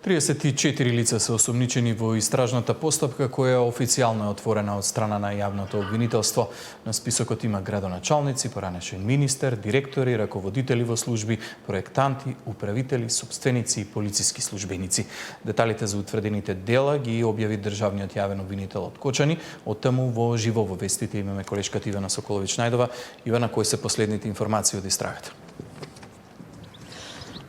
34 лица се осомничени во истражната постапка која официјално е отворена од страна на јавното обвинителство. На списокот има градоначалници, поранешен министер, директори, раководители во служби, проектанти, управители, сопственици и полициски службеници. Деталите за утврдените дела ги објави државниот јавен обвинител од Кочани. Од таму во живо во вестите имаме колешката Ивана Соколович-Најдова. Ивана, кои се последните информации од истрагата?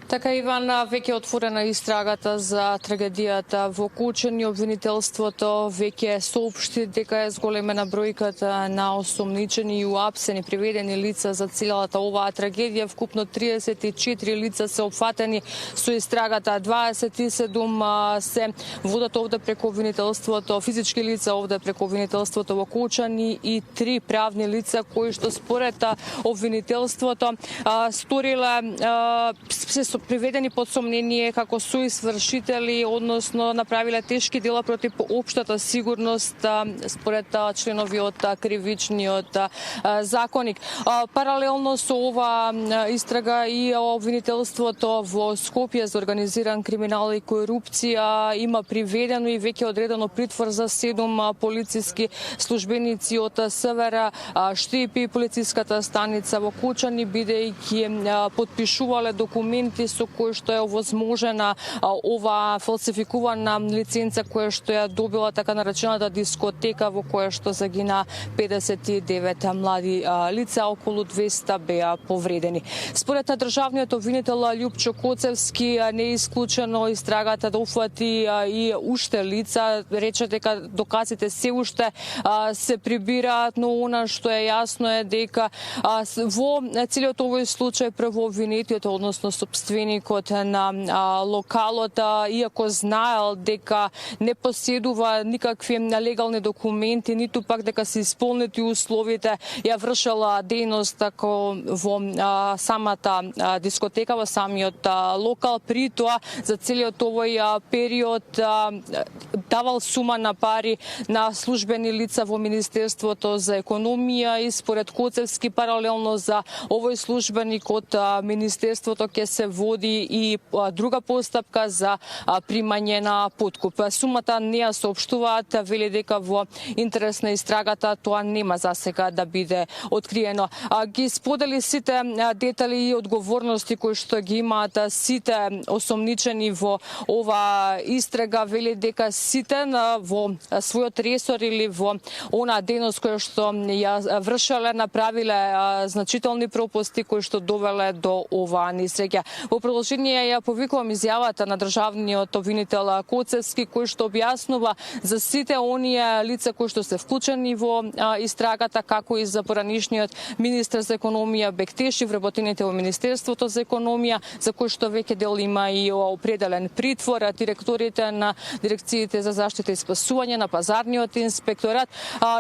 Така, Иван, веќе отворена истрагата за трагедијата во Кочани. Обвинителството веќе соопшти дека е зголемена бројката на осомничени и уапсени приведени лица за целата оваа трагедија. Вкупно 34 лица се опфатени со истрагата, 27 се водат овде преку обвинителството, физички лица овде преку обвинителството во Кочани и 3 правни лица кои што според обвинителството сториле се приведени под сомнение како соизвршители, односно направиле тешки дела против општата сигурност според членови од кривичниот законник. Паралелно со ова истрага и обвинителството во Скопје за организиран криминал и корупција има приведено и веќе одредено притвор за 7 полициски службеници од СВР, Штипи, полициската станица во Кочани, бидејќи подпишувале документи со кој што е овозможена ова фалсификувана лиценца која што ја добила така наречената дискотека во која што загина 59 млади лица, околу 200 беа повредени. Според државниот обвинител Љупчо Коцевски, не е исклучено истрагата да уфати и уште лица, рече дека доказите се уште се прибираат, но она што е јасно е дека во целиот овој случај првообвинетиот, односно собственикот на локалот, иако знаел дека не поседува никакви легални документи, ниту пак дека се исполнети условите, ја вршела дејност како во самата дискотека, во самиот локал. При тоа, за целиот овој период давал сума на пари на службени лица во Министерството за економија и според Коцевски паралелно за овој службеник од Министерството ќе се води и друга постапка за примање на подкуп. Сумата не ја соопштуваат, вели дека во интерес на истрагата тоа нема за сега да биде откриено. Ги сподели сите детали и одговорности кои што ги имаат сите осомничени во ова истрага, вели дека сите во својот ресор или во она дејност која што ја вршеле направиле значителни пропусти кои што довеле до оваа несреќа. Во продолжение ја повикувам изјавата на државниот обвинител Коцевски, кој што објаснува за сите оние лица кои што се вклучени во истрагата, како и за поранишниот министер за економија Бектеши, вработените во Министерството за економија, за кој што веќе дел има и определен притвор, директорите на дирекциите за заштита и спасување, на пазарниот инспекторат.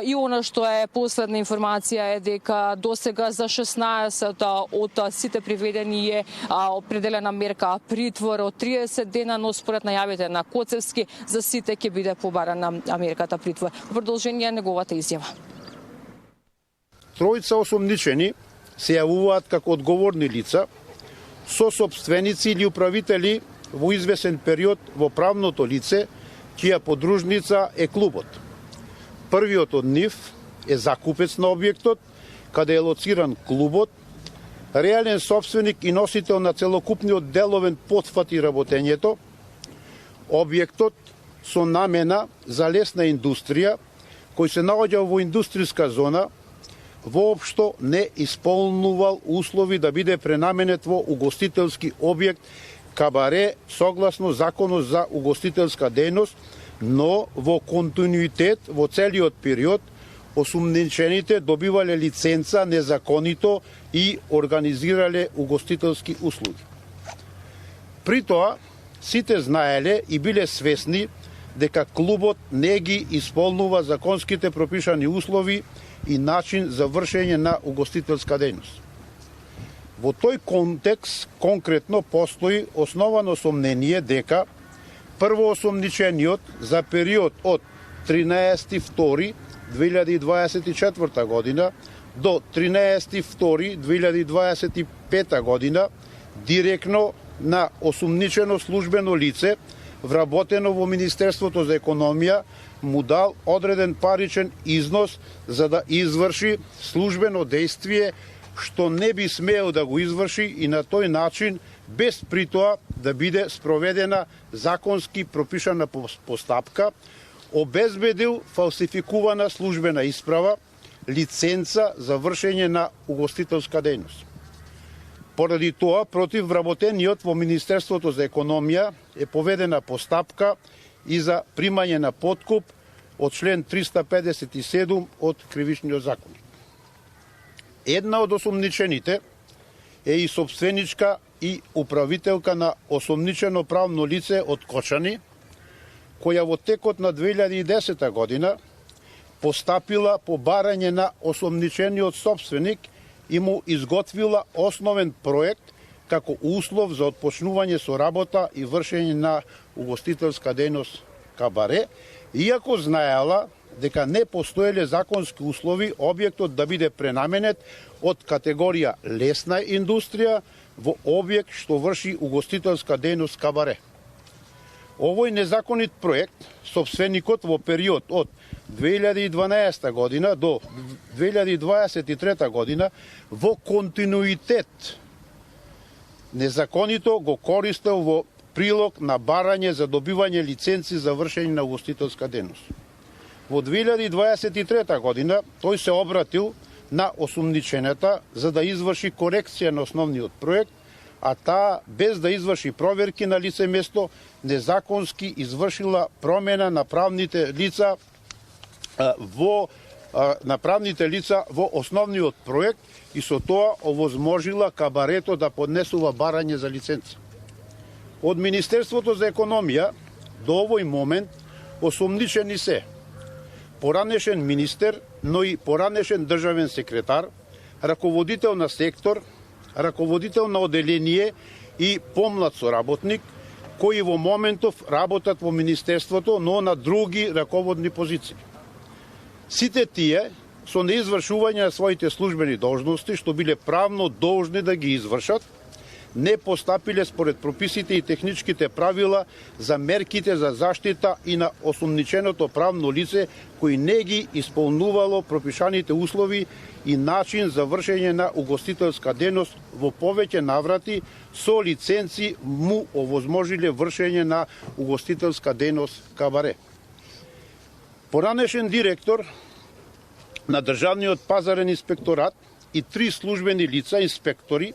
И она што е последна информација е дека досега за 16 од сите приведени е определена мерка притвор од 30 дена, но според најавите на Коцевски за сите ќе биде побарана мерката притвор. Во продолжение неговата изјава. Тројца осомничени се јавуваат како одговорни лица, сосопственици или управители во извесен период во правното лице, чија подружница е клубот. Првиот од нив е закупец на објектот, каде е лоциран клубот, реален собственик и носител на целокупниот деловен потфат и работењето. Објектот со намена за лесна индустрија, кој се наоѓа во индустријска зона, воопшто не исполнувал услови да биде пренаменет во угостителски објект кабаре согласно Законот за угостителска дејност, но во континуитет во целиот период осумничените добивале лиценца незаконито и организирале угостителски услуги. При тоа, сите знаеле и биле свесни дека клубот не ги исполнува законските пропишани услови и начин за вршење на угостителска дејност. Во тој контекст конкретно постои основано сомнение дека првоосомничениот за период од 13.2.2024 година до 13.2.2025 година директно на осумничено службено лице вработено во Министерството за економија, му дал одреден паричен износ за да изврши службено дејствие што не би смеел да го изврши и на тој начин, без при тоа да биде спроведена законски пропишана постапка, обезбедил фалсификувана службена исправа, лиценца за вршење на угостителска дејност. Поради тоа, против вработениот во Министерството за економија е поведена постапка и за примање на подкуп од член 357 од Кривичниот законник. Една од осомничените е и собственичка и управителка на осомничено правно лице од Кочани, која во текот на 2010 година постапила по барање на осомничениот собственик и му изготвила основен проект како услов за отпочнување со работа и вршење на угостителска дејност кабаре, иако знаела дека не постоеле законски услови објектот да биде пренаменет од категорија лесна индустрија во објект што врши угостителска дејност кабаре. Овој незаконит проект, собственикот во период од 2012 година до 2023 година во континуитет незаконито го користел во прилог на барање за добивање лиценци за вршење на угостителска дејност. Во 2023 година тој се обратил на осумничената за да изврши корекција на основниот проект, а таа без да изврши проверки на лице место незаконски извршила промена на правните лица во основниот проект и со тоа овозможила кабарето да поднесува барање за лиценца. Од Министерството за економија до овој момент осумничени се поранешен министер, но и поранешен државен секретар, раководител на сектор, раководител на оделение и помлад соработник, кои во моментов работат во Министерството, но на други раководни позиции. Сите тие, со неизвршување на своите службени должности, што биле правно должни да ги извршат, не постапиле според прописите и техничките правила за мерките за заштита и на осумниченото правно лице, кои не ги исполнувало пропишаните услови и начин за вршење на угостителска дејност во повеќе наврати со лиценци му овозможиле вршење на угостителска дејност кабаре. Поранешен директор на Државниот пазарен инспекторат и 3 службени лица инспектори,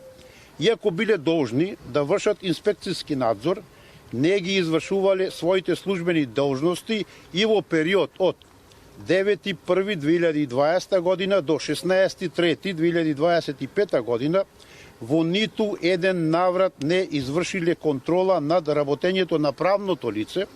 иако биле должни да вршат инспекцијски надзор, не ги извршувале своите службени должности и во период од 9.1.2020 година до 16.3.2025 година во ниту еден наврат не извршиле контрола над работењето на правното лице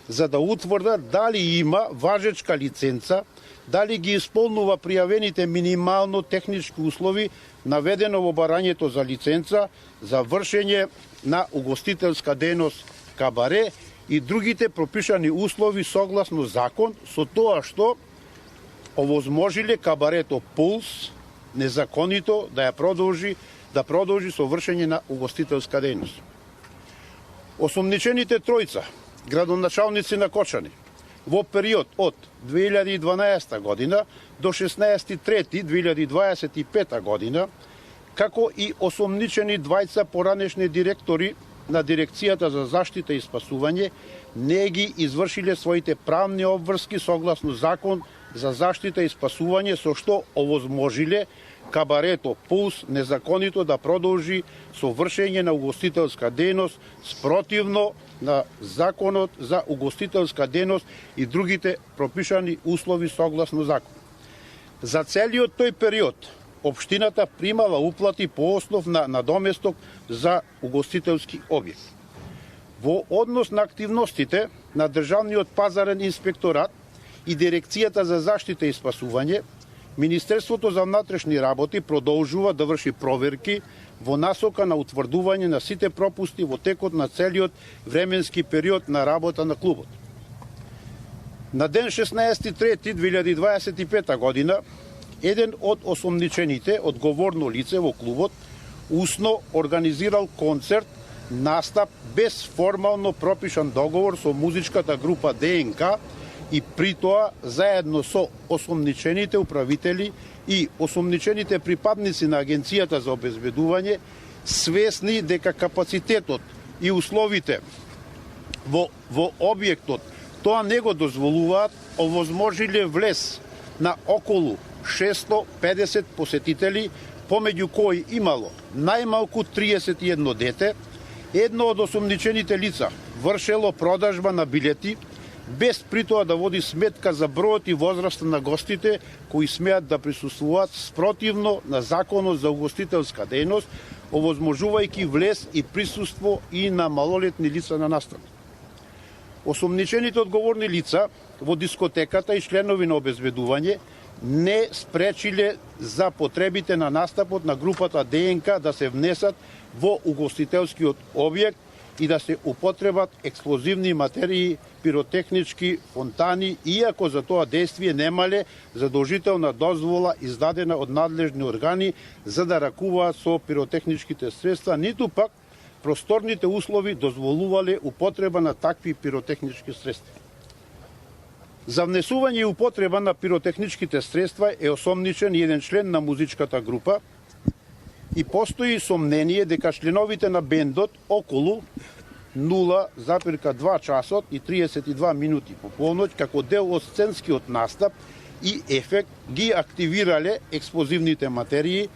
за да утврдат дали има важечка лиценца, дали ги исполнува пријавените минимално технички услови наведено во барањето за лиценца за вршење на угостителска дејност кабаре и другите пропишани услови согласно закон, со тоа што овозможиле кабарето Пулс незаконито да продолжи со вршење на угостителска дејност. Осумничените тројца градоначалници на Кочани во период од 2012 година до 16.3.2025 година, како и осумничени двајца поранешни директори на Дирекцијата за заштита и спасување, не ги извршиле своите правни обврски согласно Закон за заштита и спасување, со што овозможиле кабарето Пулс незаконито да продолжи со вршење на угостителска дејност спротивно на Законот за угостителска дејност и другите пропишани услови согласно закон. За целиот тој период, општината примала уплати по основ на надоместок за угостителски објект. Во однос на активностите на Државниот пазарен инспекторат и Дирекцијата за заштита и спасување, Министерството за внатрешни работи продолжува да врши проверки во насока на утврдување на сите пропусти во текот на целиот временски период на работа на клубот. На ден 16.3.2025 година, еден од осумничените, одговорно лице во клубот, усно организирал концерт настап без формално пропишан договор со музичката група ДНК и при тоа заедно со осомничените управители и осомничените припадници на Агенцијата за обезбедување, свесни дека капацитетот и условите во објектот тоа не го дозволуваат, овозможиле влез на околу 650 посетители, помеѓу кои имало најмалку 31 дете. Едно од осомничените лица вршело продажба на билети, без при тоа да води сметка за бројот и возраста на гостите кои смеат да присуствуваат спротивно на Законот за угостителска дејност, овозможувајќи влез и присуство и на малолетни лица на настап. Осомничените одговорни лица во дискотеката и членови на обезбедување не спречиле за потребите на настапот на групата ДНК да се внесат во угостителскиот објект и да се употребат експлозивни материи, пиротехнички фонтани, иако за тоа действие немале задолжителна дозвола издадена од надлежни органи за да ракуваат со пиротехничките средства, ниту пак просторните услови дозволувале употреба на такви пиротехнички средства. За внесување и употреба на пиротехничките средства е осомничен еден член на музичката група и постои сомнение дека членовите на бендот околу 0,2 часот и 32 минути по полноќ како дел од сценскиот настап и ефект ги активирале експлозивните материи,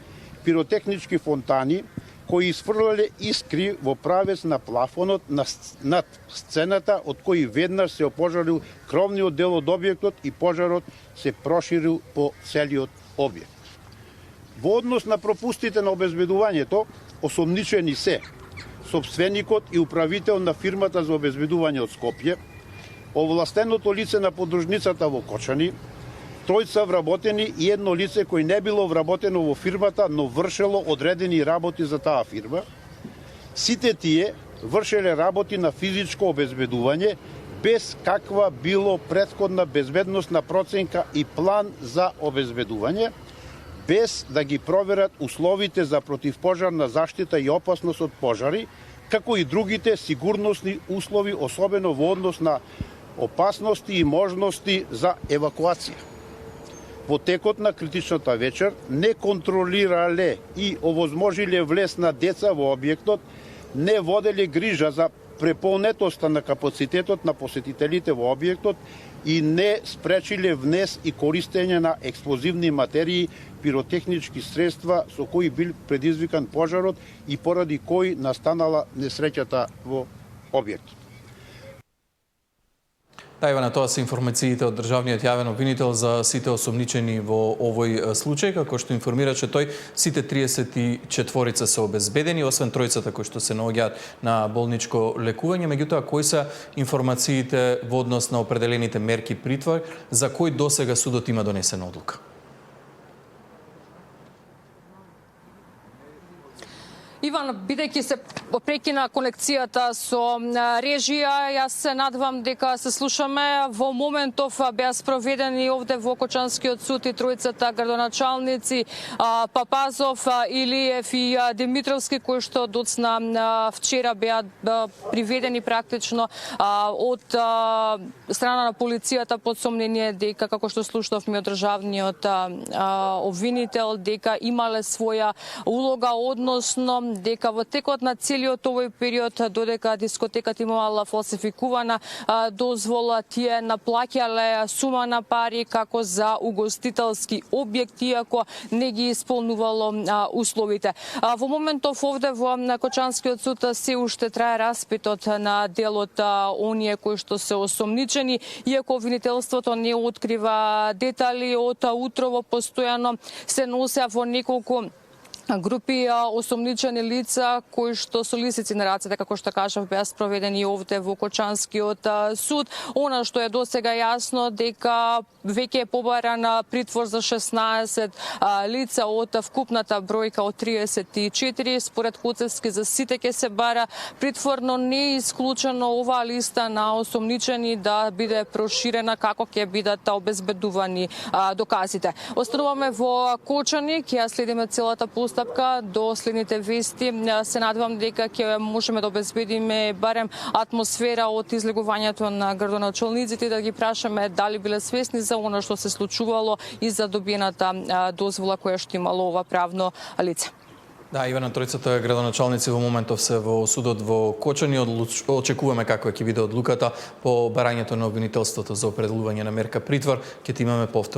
пиротехнички фонтани, кои isfрлале искри во правец на плафонот над сцената, од кои веднаш се опожарил кровниот дел од објектот и пожарот се проширил по целиот објект. Во однос на пропустите на обезбедувањето, осомничени се сопственикот и управител на фирмата за обезбедување од Скопје, овластеното лице на подружницата во Кочани, тројца вработени и едно лице кој не било вработено во фирмата, но вршело одредени работи за таа фирма. Сите тие вршеле работи на физичко обезбедување без каква било претходна безбедносна проценка и план за обезбедување, без да ги проверат условите за противпожарна заштита и опасност од пожари, како и другите сигурносни услови, особено во однос на опасности и можности за евакуација. Во текот на критичната вечер не контролирале и овозможиле влез на деца во објектот, не воделе грижа за преполнетоста на капацитетот на посетителите во објектот и не спречиле внес и користење на експлозивни материи, пиротехнички средства со кои бил предизвикан пожарот и поради кои настанала несреќата во објектот. Да, Ивана, тоа се информациите од државниот јавен обвинител за сите осомничени во овој случај, како што информираше тој, сите 34 се обезбедени, освен тројцата кои што се наоѓаат на болничко лекување. Меѓутоа, кои се информациите во однос на определените мерки притвор, за кој досега судот има донесена одлука? Иван, бидејќи се прекина конекцијата со режија, јас се надвам дека се слушаме. Во моментов беа спроведени овде во Кочанскиот суд и тројцата градоначалници Папазов, Илиев и Димитровски, кои што доцна вчера беа приведени практично од страна на полицијата под сомнение дека, како што слушнавме од државниот обвинител, дека имале своја улога, односно дека во текот на целиот овој период, додека дискотеката имала фалсификувана дозвола, тие наплаќале сума на пари како за угостителски објект, иако не ги исполнувало условите. Во моментов овде во Кочанскиот суд се уште трае распитот на делот оние кои што се осомничени, иако обвинителството не открива детали од утрово, постојано се носеа во неколку групи осомничени лица кои што со лисици на рацете, како што кажав, беа спроведени овде во Кочанскиот суд. Она што е досега јасно дека веќе е побаран притвор за 16 лица од вкупната бројка од 34. Според Коцевски за сите ќе се бара притвор, но не е исклучено оваа листа на осомничени да биде проширена како ќе бидат обезбедувани доказите. Остануваме во Кочани, ќе ја следиме целата постапка постапка до следните вести. Се надевам дека ќе можеме да обезбедиме барем атмосфера од излегувањето на градоначалниците, да ги прашаме дали биле свесни за она што се случувало и за добиената дозвола која што имало ова правно лице. Да, Ивана, тројцата градоначалници во моментов се во судот во Кочани. Очекуваме како ќе биде одлуката по барањето на обвинителството за определување на мерка притвор. Ќе имаме повтор